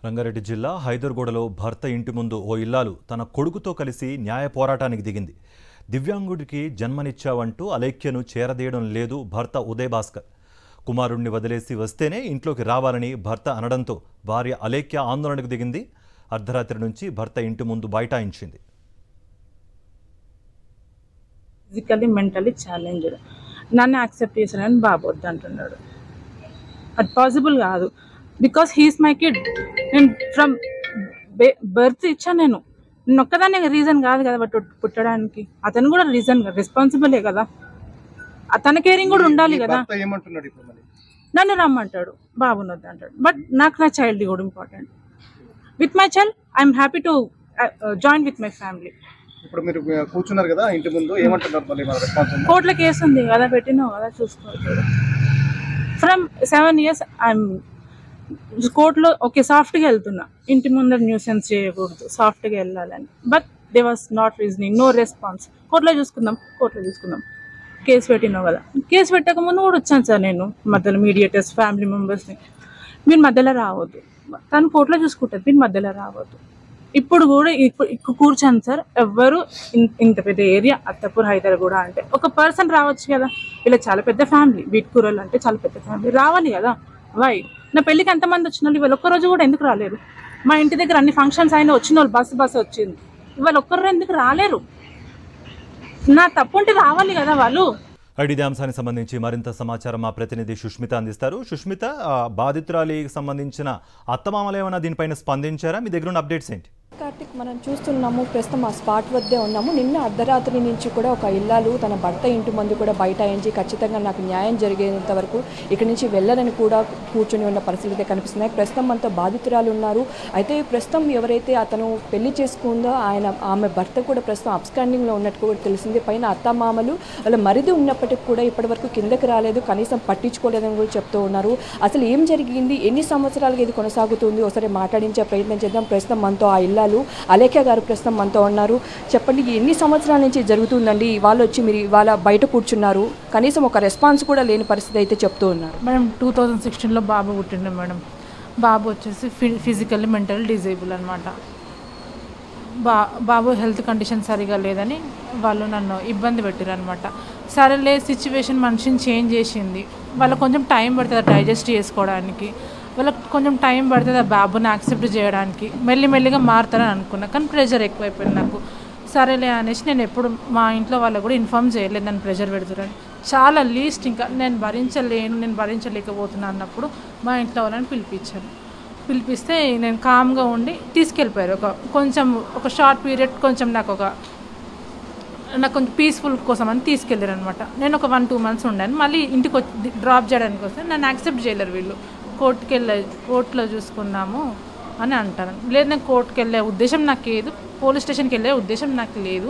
రంగారెడ్డి జిల్లా హైదర్గూడలో భర్త ఇంటి ముందు ఓ ఇల్లాలు తన కొడుకుతో కలిసి న్యాయ పోరాటానికి దిగింది. దివ్యాంగుడికి జన్మనిచ్చావంటూ అలేఖ్యను చేరదీయడం లేదు భర్త ఉదయ్ భాస్కర్. కుమారుణ్ణి వదిలేసి వస్తేనే ఇంట్లోకి రావాలని భర్త అనడంతో భార్య అలేఖ్య ఆందోళనకు దిగింది. అర్ధరాత్రి నుంచి భర్త ఇంటి ముందు బైఠాయించింది. ఫిజికల్లీ మెంటల్లీ ఛాలెంజ్డ్, నన్ను యాక్సెప్ట్ చేశానని బాబు వద్దంటున్నాడు. అది పాసిబుల్ కాదు. Because he's my kid. నేను ఫ్రమ్ బర్త్ ఇచ్చాను. నేను ఒక్కదాన్ని రీజన్ కాదు కదా బట్ పుట్టడానికి. అతను కూడా రీజన్ రెస్పాన్సిబులే కదా. అతని కేరింగ్ కూడా ఉండాలి కదా. నన్ను రమ్మంటాడు, బాబుని వద్దంటాడు. బట్ నాకు నా చైల్డ్ కూడా important. With my child I'm happy to join with my family. ఇప్పుడు మీరు కూర్చున్నారు కదా ఇంటి ముందు, ఏమంటున్నారు మళ్ళీ మన రెస్పాన్స్? కోర్టులో కేసు ఉంది కదా, పెట్టినావు కదా, చూసుకోవచ్చు. ఫ్రమ్ 7 years ఐఎమ్ కోర్టులో ఓకే సాఫ్ట్గా వెళ్తున్నా. ఇంటి ముందర న్యూసెన్స్ చేయకూడదు, సాఫ్ట్గా వెళ్ళాలని. But they was not reasoning, no response. కోర్టులో చూసుకుందాం. కేసు పెట్టినావు కదా. కేసు పెట్టక ముందు కూడా వచ్చాను సార్ నేను. మధ్యలో మీడియేటర్స్, ఫ్యామిలీ మెంబర్స్ని మీరు మధ్యలో రావద్దు, తను కోర్టులో చూసుకుంటుంది, మీరు మధ్యలో రావద్దు. ఇప్పుడు కూడా ఇప్పుడు కూర్చోను సార్. ఎవ్వరు ఇంత పెద్ద ఏరియా అత్తపూర్ హైదర్గూడ అంటే ఒక పర్సన్ రావచ్చు కదా. ఇలా చాలా పెద్ద ఫ్యామిలీ, వీట్కూరలు అంటే చాలా పెద్ద ఫ్యామిలీ, రావాలి కదా. వై నా పెళ్ళికి ఎంతమంది వచ్చిన వాళ్ళు ఇవాళ ఒక్కరోజు కూడా ఎందుకు రాలేరు? మా ఇంటి దగ్గర అన్ని ఫంక్షన్స్ అయినా వచ్చిన వాళ్ళు బస్సు వచ్చింది, ఇవాళ ఒక్కరు ఎందుకు రాలేరు? నా తప్పు ఉంటే రావాలి కదా వాళ్ళు. ఇదే అంశానికి సంబంధించి మరింత సమాచారం మా ప్రతినిధి సుష్మిత అందిస్తారు. సుష్మిత, బాధితురాలికి సంబంధించిన అత్తమామలు ఏమైనా దీనిపైన స్పందించారా? మీ దగ్గర ఉన్న అప్డేట్స్ ఏంటి? కార్తిక్, మనం చూస్తున్నాము, ప్రస్తుతం ఆ స్పాట్ వద్దే ఉన్నాము. నిన్న అర్ధరాత్రి నుంచి కూడా ఒక ఇల్లాలు తన భర్త ఇంటి ముందు కూడా బైఠాయించి ఖచ్చితంగా నాకు న్యాయం జరిగేంత వరకు ఇక్కడి నుంచి వెళ్ళాలని కూడా కూర్చొని ఉన్న పరిస్థితి కనిపిస్తున్నాయి. ప్రస్తుతం మనతో బాధితురాలు ఉన్నారు. అయితే ప్రస్తుతం ఎవరైతే అతను పెళ్లి చేసుకుందో ఆమె భర్త కూడా ప్రస్తుతం అబ్స్టాండింగ్లో ఉన్నట్టు కూడా తెలిసింది. పైన అత్తమామలు వాళ్ళ మరిది ఉన్నప్పటికీ కూడా ఇప్పటివరకు కిందకి రాలేదు, కనీసం పట్టించుకోలేదని కూడా చెప్తూ ఉన్నారు. అసలు ఏం జరిగింది, ఎన్ని సంవత్సరాలుగా ఇది కొనసాగుతుంది, ఒకసారి మాట్లాడించే ప్రయత్నం చేద్దాం. ప్రస్తుతం మనతో ఆ ఇల్లాలు అలేఖ్య గారు ప్రస్తుతం మనతో ఉన్నారు. చెప్పండి, ఎన్ని సంవత్సరాల నుంచి జరుగుతుందండి? వాళ్ళు వచ్చి మీరు ఇవాళ బయట కూర్చున్నారు, కనీసం ఒక రెస్పాన్స్ కూడా లేని పరిస్థితి అయితే చెప్తూ ఉన్నారు. మేడం 2016లో బాబు పుట్టిండు మేడం. బాబు వచ్చేసి ఫిజికల్లీ మెంటల్ డిజేబుల్ అనమాట. బాబు హెల్త్ కండిషన్ సరిగా లేదని వాళ్ళు నన్ను ఇబ్బంది పెట్టారు అనమాట. సరేలే, సిచ్యువేషన్ మనిషిని చేంజ్ చేసింది. వాళ్ళకి కొంచెం టైం పడుతుంది డైజెస్ట్ చేసుకోవడానికి, వాళ్ళకి కొంచెం టైం పడుతుంది ఆ బాబుని యాక్సెప్ట్ చేయడానికి. మెల్లిమెల్లిగా మారుతారని అనుకున్నా, కానీ ప్రెషర్ ఎక్కువైపోయింది నాకు. సరేలే అనేసి నేను ఎప్పుడు మా ఇంట్లో వాళ్ళకు కూడా ఇన్ఫార్మ్ చేయలేదు నన్ను ప్రెషర్ పెడుతున్నారని. చాలా లీస్ట్ ఇంకా నేను భరించలేకపోతున్నా అన్నప్పుడు మా ఇంట్లో వాళ్ళని పిలిపిస్తే నేను కామ్గా ఉండి తీసుకెళ్ళిపోయారు. ఒక షార్ట్ పీరియడ్ కొంచెం నాకు కొంచెం పీస్ఫుల్ కోసం అని తీసుకెళ్ళారు అనమాట. నేను ఒక 1-2 months ఉండాను. మళ్ళీ ఇంటికి వచ్చి డ్రాప్ చేయడానికి వస్తే నన్ను యాక్సెప్ట్ చేయలేరు వీళ్ళు. కోర్టులో చూసుకున్నాము అని అంటారు. లేదు, నేను కోర్టుకి వెళ్ళే ఉద్దేశం నాకు లేదు, పోలీస్ స్టేషన్కి వెళ్ళే ఉద్దేశం నాకు లేదు.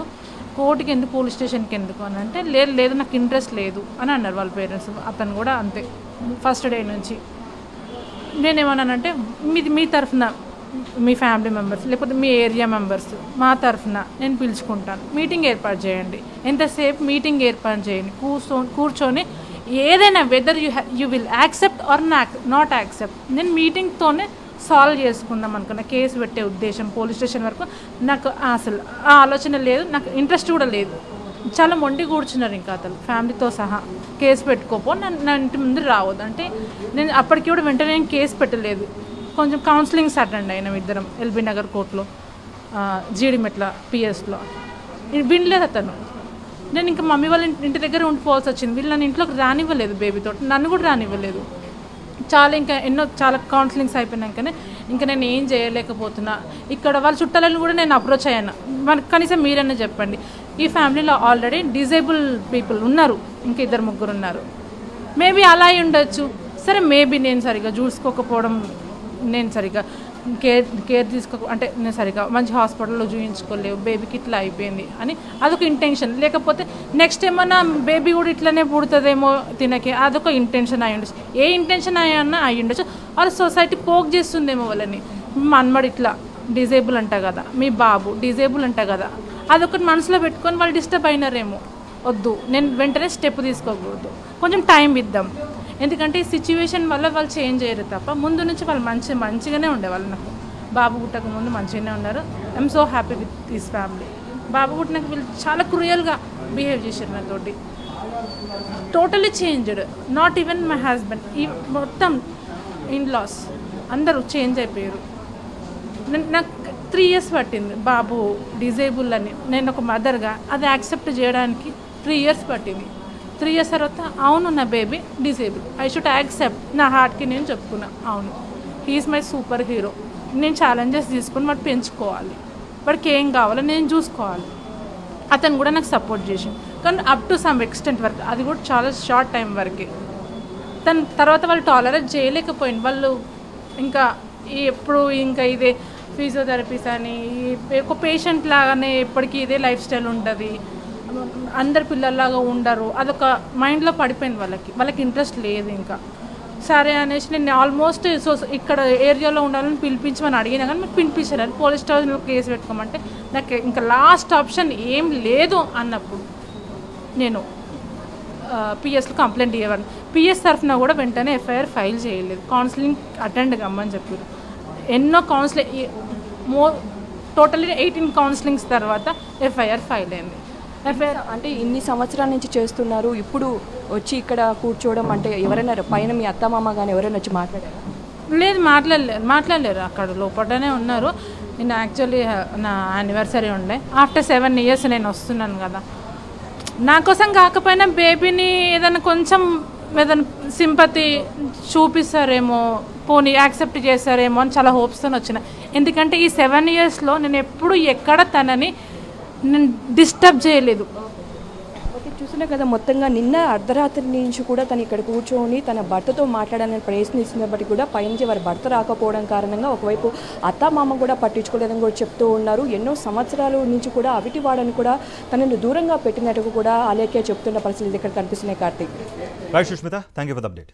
కోర్టుకి ఎందుకు, పోలీస్ స్టేషన్కి ఎందుకు అని అంటే లేదు నాకు ఇంట్రెస్ట్ లేదు అని అన్నారు వాళ్ళ పేరెంట్స్. అతను కూడా అంతే, ఫస్ట్ డే నుంచి. నేనేమన్నానంటే మీ తరఫున మీ ఫ్యామిలీ మెంబర్స్ లేకపోతే మీ ఏరియా మెంబర్స్ మా తరఫున నేను పిలుచుకుంటాను, మీటింగ్ ఏర్పాటు చేయండి. ఎంతసేపు మీటింగ్ ఏర్పాటు చేయండి, కూర్చొని ఏదైనా whether you will accept or not accept, నేను మీటింగ్తోనే సాల్వ్ చేసుకుందాం అనుకున్నా. కేసు పెట్టే ఉద్దేశం పోలీస్ స్టేషన్ వరకు నాకు అసలు ఆ ఆలోచన లేదు, నాకు ఇంట్రెస్ట్ కూడా లేదు. చాలా మొండి కూర్చున్నారు ఇంకా అతను ఫ్యామిలీతో సహా. కేసు పెట్టుకోపో, నా ఇంటి ముందు రావద్దు అంటే నేను అప్పటికి కూడా వెంటనే కేసు పెట్టలేదు. కొంచెం కౌన్సిలింగ్స్ అటెండ్ అయినాం ఇద్దరం ఎల్బీ నగర్ కోర్టులో, జీడిమెట్ల పిఎస్లో. వినలేదు అతను. నేను ఇంకా మమ్మీ వాళ్ళ ఇంటి దగ్గర ఉండిపోవాల్సి వచ్చింది. వీళ్ళు నన్ను ఇంట్లోకి రానివ్వలేదు, బేబీతో నన్ను కూడా రానివ్వలేదు. చాలా కౌన్సిలింగ్స్ అయిపోయినాకనే ఇంకా నేను ఏం చేయలేకపోతున్నా. ఇక్కడ వాళ్ళ చుట్టాలను కూడా నేను అప్రోచ్ అయ్యాను. మనకు కనీసం మీరన్నా చెప్పండి, ఈ ఫ్యామిలీలో ఆల్రెడీ డిజేబుల్ పీపుల్ ఉన్నారు, ఇంకా 2-3 ఉన్నారు. మేబీ అలా అయి ఉండొచ్చు. సరే, మేబీ నేను సరిగ్గా చూసుకోకపోవడం, నేను సరిగ్గా కేర్ అంటే నేను సరిగ్గా మంచి హాస్పిటల్లో చూపించుకోలేవు, బేబీకి ఇట్లా అయిపోయింది అని అదొక ఇంటెన్షన్. లేకపోతే నెక్స్ట్ ఏమన్నా బేబీ కూడా ఇట్లనే పుడుతుందేమో తినకి, అదొక ఇంటెన్షన్ అయి ఉండొచ్చు. ఏ ఇంటెన్షన్ అయ్యన్నా అయి ఉండొచ్చు. వాళ్ళ సొసైటీ పోక్ చేస్తుందేమో వాళ్ళని. మన్మడు ఇట్లా డిజేబుల్ అంట కదా, మీ బాబు డిజేబుల్ అంట కదా, అదొకటి మనసులో పెట్టుకొని వాళ్ళు డిస్టర్బ్ అయినారేమో. వద్దు, నేను వెంటనే స్టెప్ తీసుకోకూడదు, కొంచెం టైం ఇద్దాం. ఎందుకంటే ఈ సిచ్యువేషన్ వల్ల వాళ్ళు చేంజ్ అయ్యారు తప్ప ముందు నుంచి వాళ్ళు మంచిగానే ఉండేవాళ్ళు. నాకు బాబు పుట్టక ముందు మంచిగానే ఉన్నారు. I'm so happy with this family. బాబు పుట్టినాక వీళ్ళు చాలా క్రూయల్గా బిహేవ్ చేశారు నాతోటి. Totally changed. Not even my husband, ఈ మొత్తం ఇన్లాస్ అందరూ చేంజ్ అయిపోయారు. నాకు 3 years పట్టింది బాబు డిజేబుల్ అని నేను ఒక మదర్గా అది యాక్సెప్ట్ చేయడానికి 3 years పట్టింది. 3 years తర్వాత అవును నా baby disable, I should accept. నా హార్ట్కి నేను చెప్పుకున్నా అవును హీఈస్ మై సూపర్ హీరో. నేను ఛాలెంజెస్ తీసుకుని వాడు పెంచుకోవాలి, వాడికి ఏం కావాలో నేను చూసుకోవాలి. అతను కూడా నాకు సపోర్ట్ చేసింది, కానీ అప్ టు సమ్ ఎక్స్టెంట్ వరకు, అది కూడా చాలా షార్ట్ టైం వరకే. తర్వాత వాళ్ళు టాలరేట్ చేయలేకపోయింది. వాళ్ళు ఇంకా ఎప్పుడు ఇంకా ఇదే ఫిజియోథెరపీస్ అని ఒక పేషెంట్ లాగానే ఎప్పటికీ ఇదే లైఫ్ స్టైల్ ఉంటుంది, అందరు పిల్లల్లాగా ఉండరు, అదొక మైండ్లో పడిపోయింది వాళ్ళకి ఇంట్రెస్ట్ లేదు. ఇంకా సరే అనేసి నేను ఆల్మోస్ట్ ఇక్కడ ఏరియాలో ఉండాలని పిలిపించమని అడిగినా కానీ మీరు పిలిపించారు. పోలీస్ స్టేషన్లో కేసు పెట్టుకోమంటే నాకు ఇంకా లాస్ట్ ఆప్షన్ ఏం లేదు అన్నప్పుడు నేను పిఎస్లో కంప్లైంట్ ఇవ్వను. పిఎస్ తరఫున కూడా వెంటనే ఎఫ్ఐఆర్ ఫైల్ చేయలేదు. కౌన్సిలింగ్ అటెండ్ కమ్మని చెప్పారు. ఎన్నో టోటల్లీ 18 కౌన్సిలింగ్స్ తర్వాత ఎఫ్ఐఆర్ ఫైల్ అయింది. ఎఫ్ఐఆర్ అంటే ఇన్ని సంవత్సరాల నుంచి చేస్తున్నారు, ఇప్పుడు వచ్చి ఇక్కడ కూర్చోవడం అంటే ఎవరైనా పైన మీ అత్తమామ కానీ ఎవరైనా వచ్చి మాట్లాడారు? లేదు, మాట్లాడలేరు. అక్కడ లోపలనే ఉన్నారు. నేను యాక్చువల్లీ నా యానివర్సరీ ఉండే, ఆఫ్టర్ 7 years నేను వస్తున్నాను కదా, నా కోసం కాకపోయినా బేబీని ఏదైనా సింపతి చూపిస్తారేమో, పోనీ యాక్సెప్ట్ చేస్తారేమో అని చాలా హోప్స్తో వచ్చిన. ఎందుకంటే ఈ 7 yearsలో నేను ఎప్పుడు ఎక్కడ తనని నేను డిస్టర్బ్ చేయలేదు. ఓకే, చూసినా కదా మొత్తంగా నిన్న అర్ధరాత్రి నుంచి కూడా తను ఇక్కడ కూర్చొని తన భర్తతో మాట్లాడాలని ప్రయత్నిస్తున్నప్పటికీ కూడా పైనుంచి వారి భర్త రాకపోవడం కారణంగా ఒకవైపు అత్తమామ కూడా పట్టించుకోలేదని కూడా చెప్తూ ఉన్నారు. ఎన్నో సంవత్సరాల నుంచి కూడా అవిటివాడని కూడా తనను దూరంగా పెట్టినట్టు కూడా అలేఖ్య చెప్తున్న పరిస్థితులు ఇక్కడ కనిపిస్తున్నాయి. Karthik. Right Sushmita, thank you for the update.